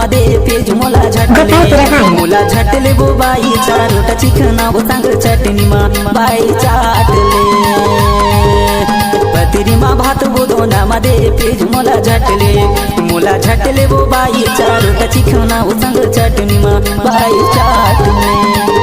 मध्ये पेज मोला झटले वो बाई चारोटा चिकना वो सांग चटनी मा बाई चाटले पतिरीमा भात वो दोना मध्ये पेज मोला झटले वो बाई चारोटा चिकना वो सांग चटनी मा बाई चाटले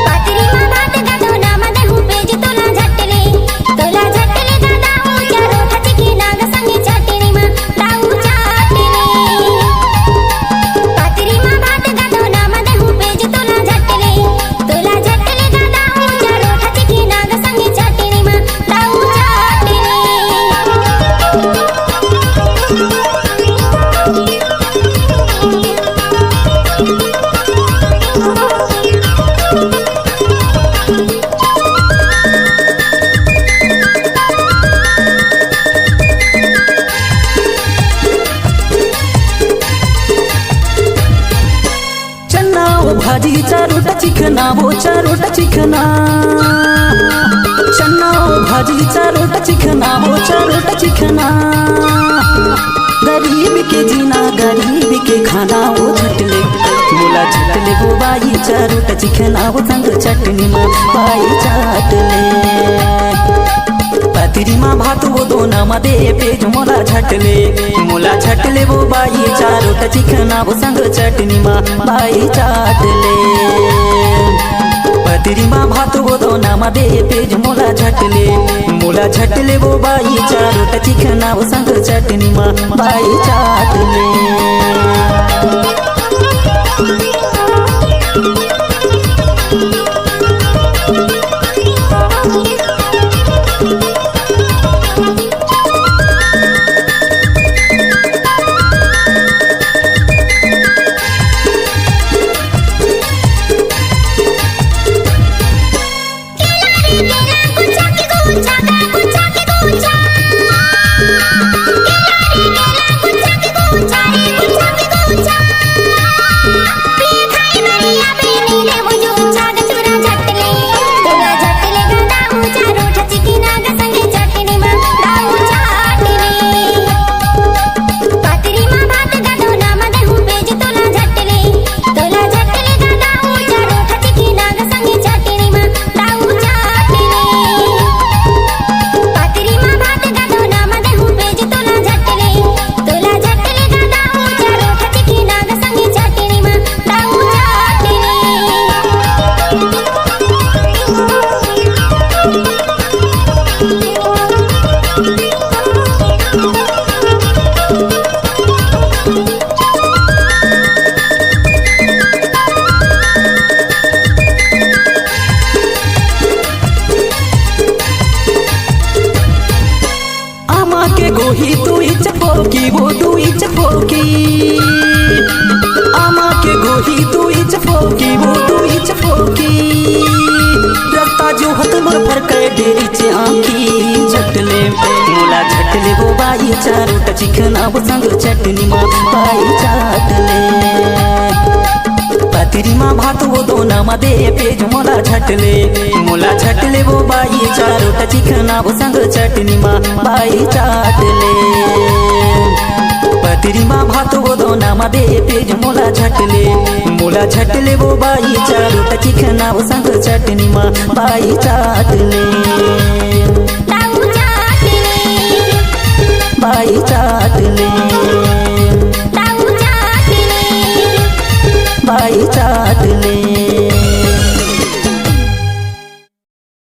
भाजी चारोटा चिकना वो चारोटा चिकना चन्ना भाजी चारोटा चिकना वो चारोटा चिकना गरीब के जीना गरीब के खाना वो झटले मोला झटले वो बाई चारोटा चिकना वो संग चटनी में बाई चाटले पतिरीमा भात वो दोना मध्ये पेज मोला झटले वो बाई चारोटा चिकना वो संग चटनी मा बाई चाटले पतिरीमा भात वो दोना मध्ये पेज मोला झटले वो बाई चारोटा चिकना वो संग चटनी मा बाई चाटले गोही तू चपोकी वो तू चपोकी आमा के गोही तू चपोकी वो तू चपोकी रत्ता जो हत मोर फर के डेरी चे आँखी झटले मोला झटले वो बाई चारोटा चिकना वो संग चटनी मा बाई चाटले पतिरीमा भात वो दोना मध्ये पेज मोला झटले वो बाई चारोटा चिकना वो संग चटनी मा बाई चाटले पतिरीमा भात वो दोना मध्ये पेज मोला झटले वो बाई चारोटा चिकना वो संग चटनी मा बाई चाटले बाई चाटले बाई चाटले